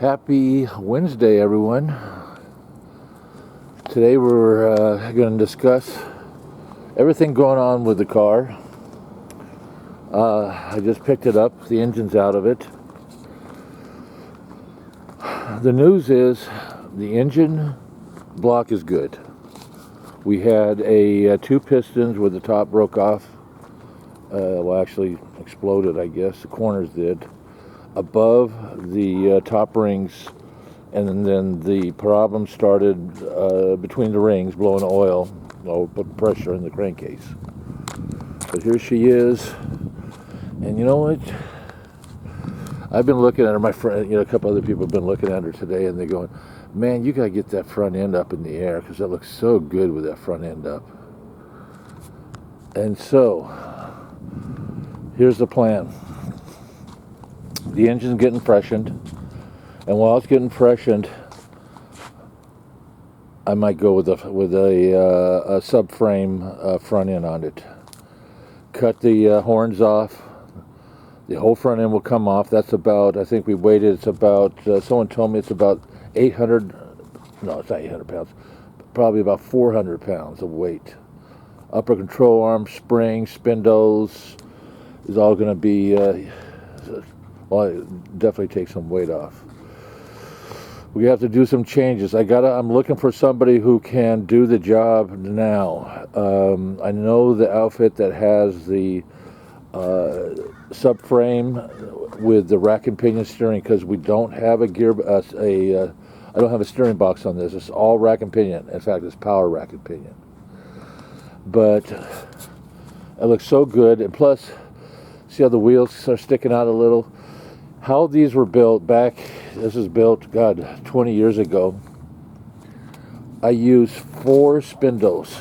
Happy Wednesday, everyone. Today we're going to discuss everything going on with the car. I just picked it up. The engine's out of it. The news is the engine block is good. We had two pistons where the top broke off. Well, actually exploded, I guess. The corners did. Above the top rings, and then the problem started between the rings, blowing oil, put pressure in the crankcase. But here she is, and you know what? I've been looking at her. My friend, a couple other people have been looking at her today, and they're going, "Man, you gotta get that front end up in the air because that looks so good with that front end up." And so, here's the plan. The engine's getting freshened, and while it's getting freshened, I might go with a subframe front end on it. Cut the horns off. The whole front end will come off. That's about, I think we weighed it, it's about, someone told me it's about 800, no, it's not 800 pounds, probably about 400 pounds of weight. Upper control arm, springs, spindles is all going to be, well, it definitely takes some weight off. We have to do some changes. I'm looking for somebody who can do the job now. I know the outfit that has the subframe with the rack and pinion steering, because we don't have I don't have a steering box on this. It's all rack and pinion. In fact, it's power rack and pinion. But it looks so good, and plus, see how the wheels are sticking out a little? How these were built back, this is built, 20 years ago. I used 4 spindles.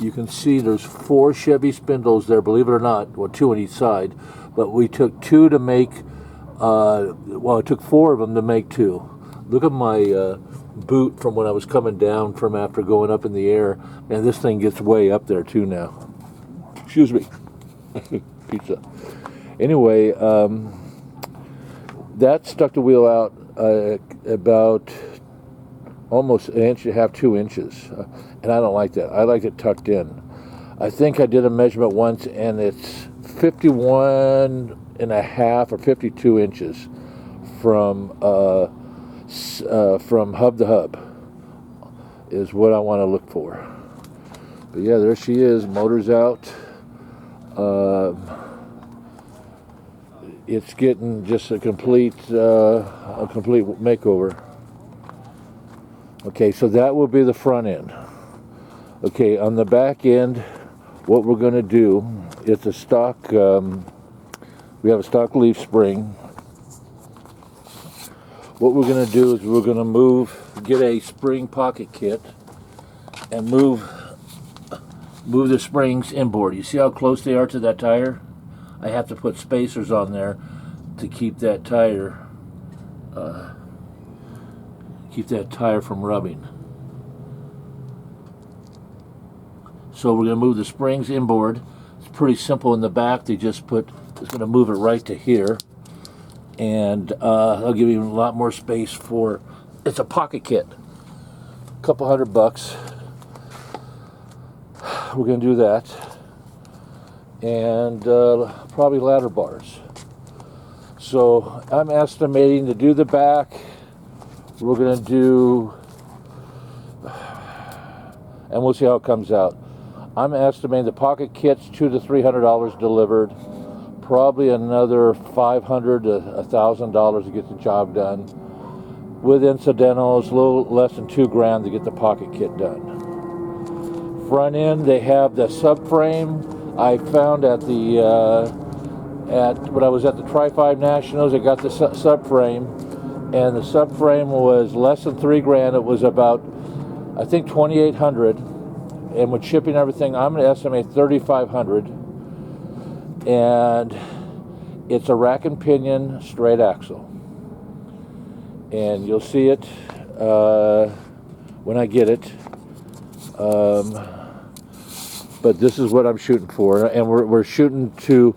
You can see there's 4 Chevy spindles there, believe it or not, 2 on each side. But we took 2 to make, it took 4 of them to make 2. Look at my boot from when I was coming down from after going up in the air. And this thing gets way up there too now. Excuse me. Pizza. Anyway, that stuck the wheel out about almost 1.5 to 2 inches, and I don't like that. I like it tucked in. I think I did a measurement once, and it's 51.5 or 52 inches from hub to hub is what I want to look for. But yeah, there she is. Motor's out. It's getting just a complete makeover. Okay, so that will be the front end. Okay, on the back end, what we're going to do is a stock. We have a stock leaf spring. What we're going to do is we're going to get a spring pocket kit, and move the springs inboard. You see how close they are to that tire? I have to put spacers on there to keep that tire from rubbing. So we're going to move the springs inboard. It's pretty simple in the back. It's going to move it right to here, and I'll give you a lot more space for. It's a pocket kit, a couple $100. We're going to do that. And probably ladder bars. So I'm estimating to do the back, we're going to do, and we'll see how it comes out. I'm estimating the pocket kit's $200 to $300 delivered, probably another $500 to $1,000 to get the job done. With incidentals, a little less than $2,000 to get the pocket kit done. Front end, they have the subframe. I found when I was at the Tri-5 Nationals, I got the subframe, and the subframe was less than $3,000. It was about, I think, $2,800, and with shipping and everything, I'm going to estimate $3,500. And it's a rack and pinion straight axle, and you'll see it when I get it. But this is what I'm shooting for, and we're shooting to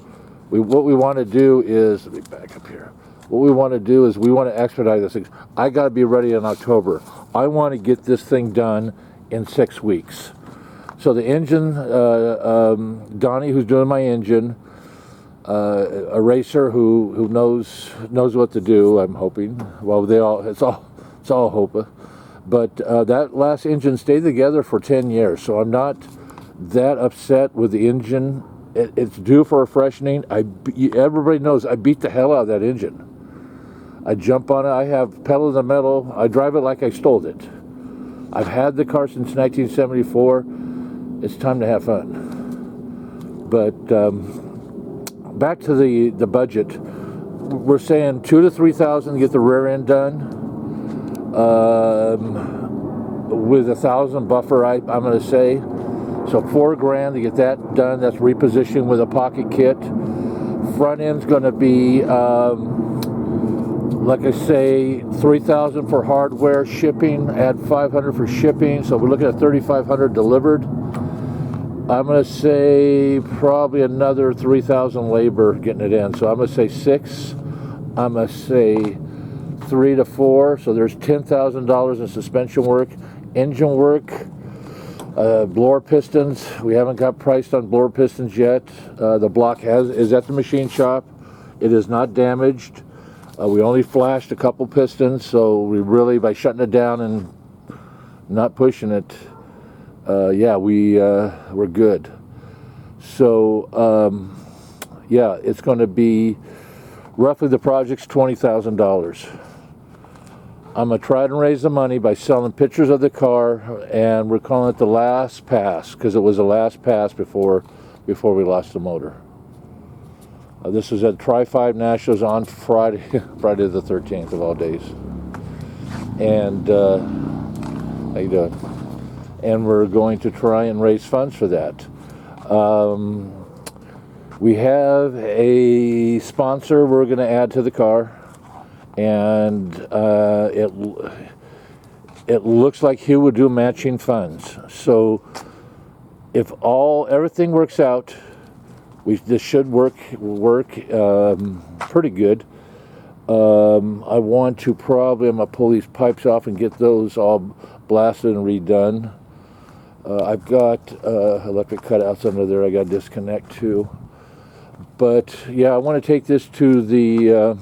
what we want to do is, let me back up here. What we want to do is we want to expedite this thing. I got to be ready in October. I want to get this thing done in 6 weeks. So the engine, Donnie, who's doing my engine, a racer who knows what to do. I'm hoping. Well, it's all hope. But that last engine stayed together for 10 years, so I'm not that upset with the engine. It's due for a freshening. Everybody knows I beat the hell out of that engine. I jump on it. I have pedal to the metal. I drive it like I stole it. I've had the car since 1974. It's time to have fun. But back to the budget. We're saying $2,000 to $3,000 to get the rear end done. With 1,000 buffer, I'm going to say. So $4,000 to get that done. That's repositioning with a pocket kit. Front end's going to be, like I say, $3,000 for hardware, shipping. Add $500 for shipping. So we're looking at $3,500 delivered. I'm going to say probably another $3,000 labor getting it in. So I'm going to say 6. I'm going to say 3 to 4. So there's $10,000 in suspension work, engine work. Blower pistons, we haven't got priced on blower pistons yet. The block is at the machine shop. It is not damaged. We only flashed a couple pistons, so we really, by shutting it down and not pushing it, yeah, we're good. So yeah, it's going to be roughly, the project's $20,000. I'm going to try to raise the money by selling pictures of the car, and we're calling it the last pass, because it was the last pass before we lost the motor. This was at Tri-5 Nationals on Friday the 13th of all days. And, how you doing? And we're going to try and raise funds for that. We have a sponsor we're going to add to the car. And it looks like he would do matching funds. So if everything works out, this should work pretty good. I want to I'm gonna pull these pipes off and get those all blasted and redone. I've got electric cutouts under there I got to disconnect too. But yeah, I want to take this to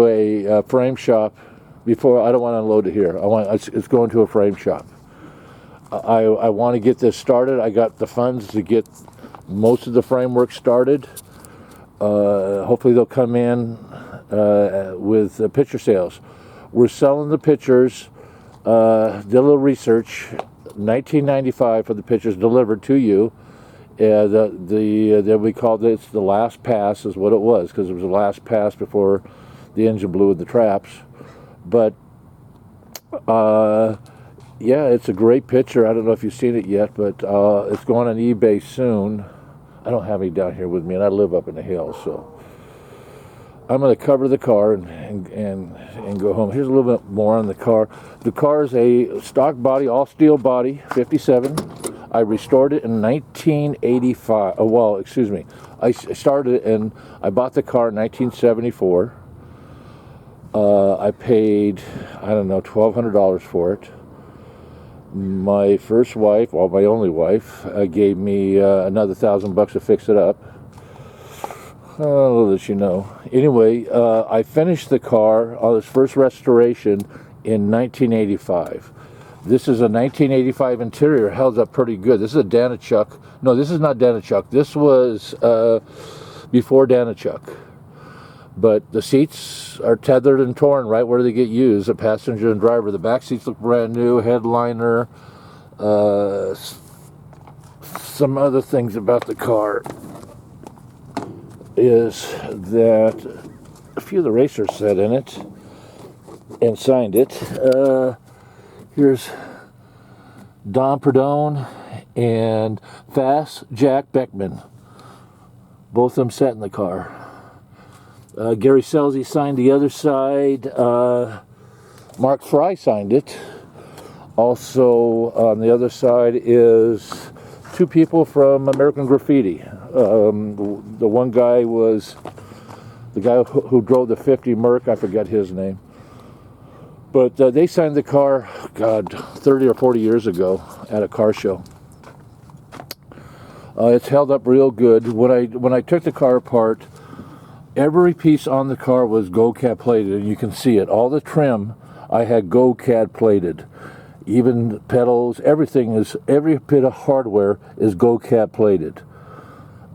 a frame shop before. I don't want to unload it here. It's going to a frame shop. I want to get this started. I got the funds to get most of the framework started. Hopefully they'll come in with picture sales. We're selling the pictures. Did a little research. $19.95 for the pictures delivered to you. We called it the last pass, is what it was, because it was the last pass before the engine blew in the traps. But yeah, it's a great picture. I don't know if you've seen it yet, but it's going on eBay soon. I don't have any down here with me, and I live up in the hills, so I'm going to cover the car and go home. Here's a little bit more on the car. The car is a stock body, all steel body, 57. I restored it in 1985. Oh, well, excuse me. I started it and I bought the car in 1974. I paid, I don't know, $1,200 for it. My first wife, well, my only wife, gave me another $1,000 to fix it up. I'll let you know. Anyway, I finished the car on its first restoration in 1985. This is a 1985 interior, held up pretty good. This is a Danichuk. No, this is not Danichuk. This was before Danichuk. But the seats are tethered and torn right where they get used, the passenger and driver. The back seats look brand new, headliner, some other things about the car is that a few of the racers sat in it and signed it. Here's Don Perdone and Fast Jack Beckman. Both of them sat in the car. Gary Selzy signed the other side. Mark Fry signed it. Also on the other side is two people from American Graffiti. The one guy was the guy who drove the 50 Merc. I forget his name. But they signed the car, God, 30 or 40 years ago at a car show. It's held up real good. When I took the car apart, every piece on the car was GoCAD plated, and you can see it. All the trim I had GoCAD plated. Even pedals, every bit of hardware is GoCAD plated.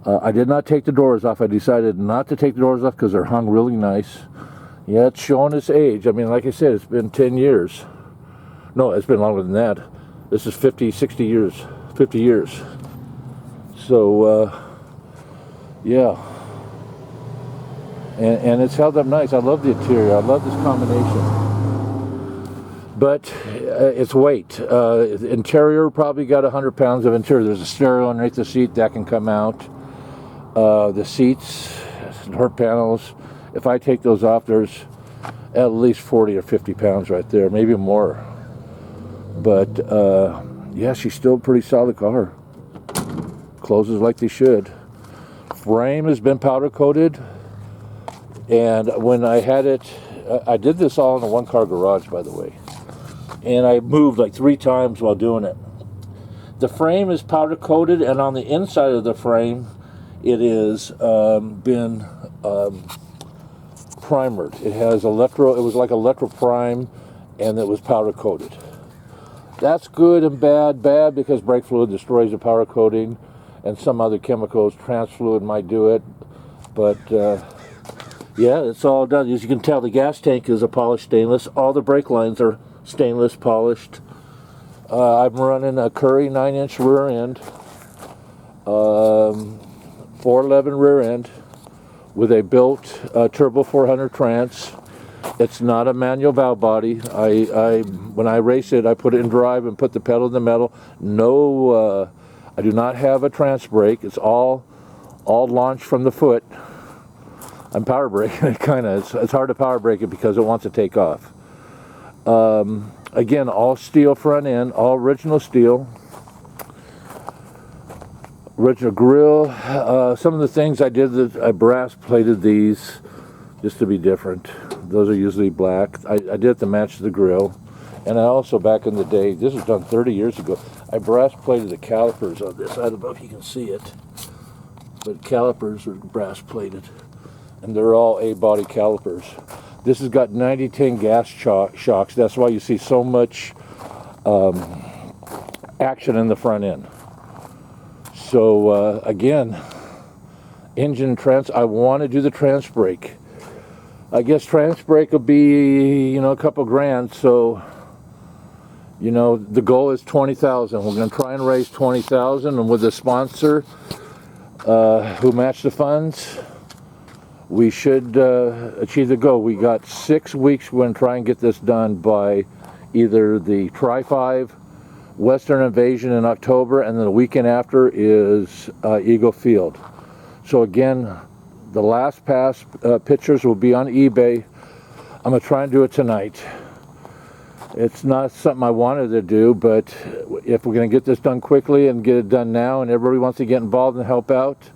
I did not take the doors off. I decided not to take the doors off because they're hung really nice. Yeah, it's showing its age. I mean, like I said, it's been 10 years. No, it's been longer than that. This is 50, 60 years, 50 years. So, yeah. And it's held up nice. I love the interior. I love this combination. But its weight. The interior probably got 100 pounds of interior. There's a stereo underneath the seat that can come out. The seats, door panels. If I take those off, there's at least 40 or 50 pounds right there, maybe more. But yeah, she's still a pretty solid car. Closes like they should. Frame has been powder coated. And when I had it, I did this all in a one-car garage, by the way. And I moved like 3 times while doing it. The frame is powder coated, and on the inside of the frame, it is been primered. It has it was like electroprime, and it was powder coated. That's good and bad. Bad because brake fluid destroys the powder coating, and some other chemicals, trans fluid might do it. But yeah, it's all done. As you can tell, the gas tank is a polished stainless. All the brake lines are stainless polished. I'm running a Curry 9-inch rear end, 411 rear end with a built turbo 400 trans. It's not a manual valve body. When I race it, I put it in drive and put the pedal in the metal. No, I do not have a trans brake. It's all launched from the foot. I'm power braking it kind of. It's hard to power brake it because it wants to take off. Again, all steel front end, all original steel. Original grill. Some of the things I did, I brass plated these just to be different. Those are usually black. I did it to match the grill. And I also, back in the day, this was done 30 years ago, I brass plated the calipers on this. I don't know if you can see it, but calipers are brass plated. And they're all A-body calipers. This has got 90-10 gas shocks. That's why you see so much action in the front end. So again, engine trans. I want to do the trans brake. I guess trans brake will be, a couple grand. So, the goal is 20,000. We're going to try and raise 20,000, and with a sponsor who matched the funds, we should achieve the goal. We got 6 weeks. We're going to try and get this done by either the Tri-5 Western Invasion in October, and then the weekend after is Eagle Field. So again, the last pass pictures will be on eBay. I'm going to try and do it tonight. It's not something I wanted to do, but if we're going to get this done quickly and get it done now, and everybody wants to get involved and help out,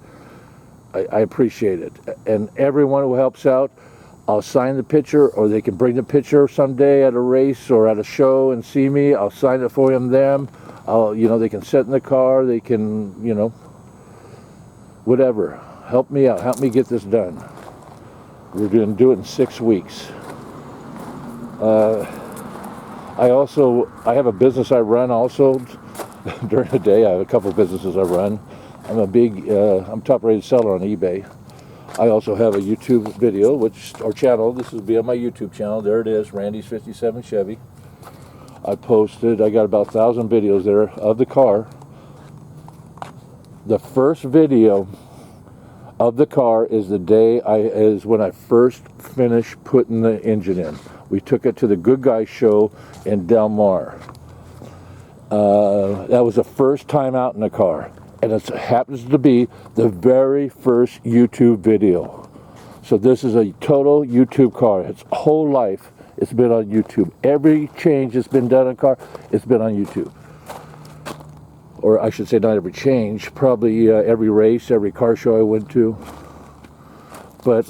I appreciate it. And everyone who helps out, I'll sign the picture, or they can bring the picture someday at a race or at a show and see me. I'll sign it for them. They can sit in the car. They can, whatever. Help me out. Help me get this done. We're going to do it in 6 weeks. I have a business I run also during the day. I have a couple of businesses I run. I'm top-rated seller on eBay. I also have a YouTube video, or channel. This will be on my YouTube channel. There it is, Randy's 57 Chevy. I got about 1,000 videos there of the car. The first video of the car is when I first finished putting the engine in. We took it to the Good Guys show in Del Mar. That was the first time out in the car. And it happens to be the very first YouTube video. So this is a total YouTube car. Its whole life, it's been on YouTube. Every change that's been done in a car, it's been on YouTube. or I should say not every change, probably every race, every car show I went to. But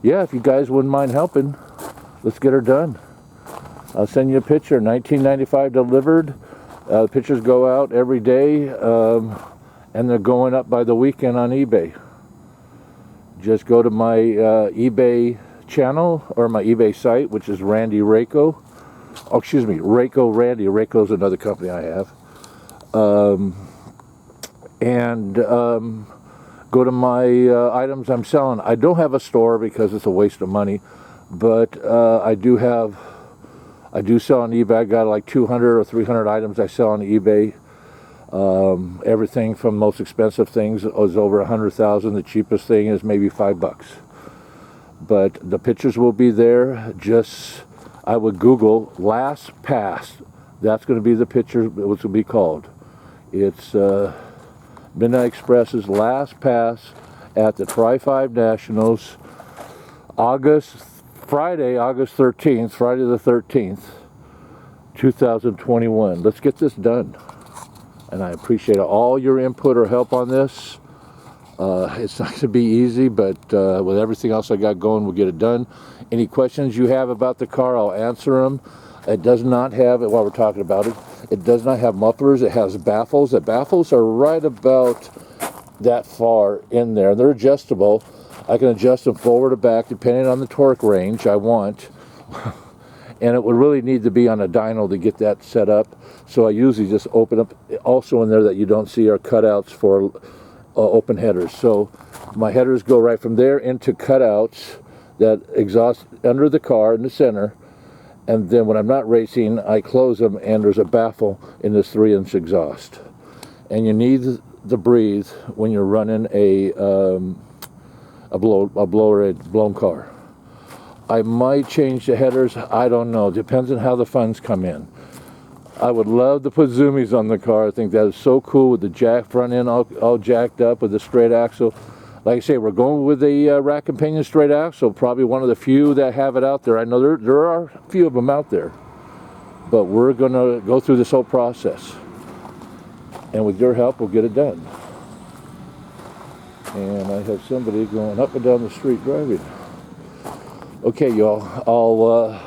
yeah, if you guys wouldn't mind helping, let's get her done. I'll send you a picture, 1995 delivered. Pictures go out every day, and they're going up by the weekend on eBay. Just go to my eBay channel, or my eBay site, which is Randy Rayco. Oh, excuse me, Rayco Randy. Rayco's another company I have. Go to my items I'm selling. I don't have a store because it's a waste of money, but I do sell on eBay. I got like 200 or 300 items I sell on eBay. Everything from most expensive things is over 100,000. The cheapest thing is maybe $5. But the pictures will be there. Just, I would Google Last Pass. That's going to be the picture, which will be called. It's Midnight Express's Last Pass at the Tri-5 Nationals, Friday, August 13th, Friday the 13th, 2021. Let's get this done. And I appreciate all your input or help on this. It's not going to be easy, but with everything else I got going, we'll get it done. Any questions you have about the car, I'll answer them. It does not have, while we're talking about it, it does not have mufflers. It has baffles. The baffles are right about that far in there. They're adjustable. I can adjust them forward or back depending on the torque range I want. And it would really need to be on a dyno to get that set up. So I usually just open up. Also in there that you don't see are cutouts for open headers. So my headers go right from there into cutouts that exhaust under the car in the center. And then when I'm not racing, I close them, and there's a baffle in this 3-inch exhaust. And you need to breathe when you're running a blown car. I might change the headers. I don't know. Depends on how the funds come in. I would love to put zoomies on the car. I think that is so cool with the front end all jacked up with the straight axle. Like I say, we're going with the rack and pinion straight axle. Probably one of the few that have it out there. I know there are a few of them out there. But we're going to go through this whole process. And with your help, we'll get it done. And I have somebody going up and down the street driving. Okay, y'all. I'll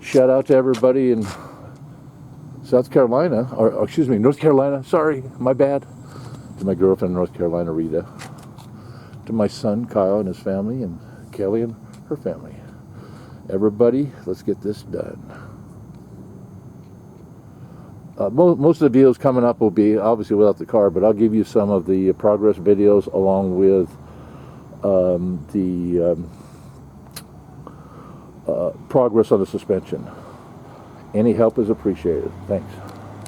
shout out to everybody in South Carolina, or excuse me, North Carolina. Sorry, my bad. To my girlfriend in North Carolina, Rita. To my son, Kyle, and his family, and Kelly and her family. Everybody, let's get this done. Most of the videos coming up will be obviously without the car, but I'll give you some of the progress videos along with the progress on the suspension. Any help is appreciated. Thanks.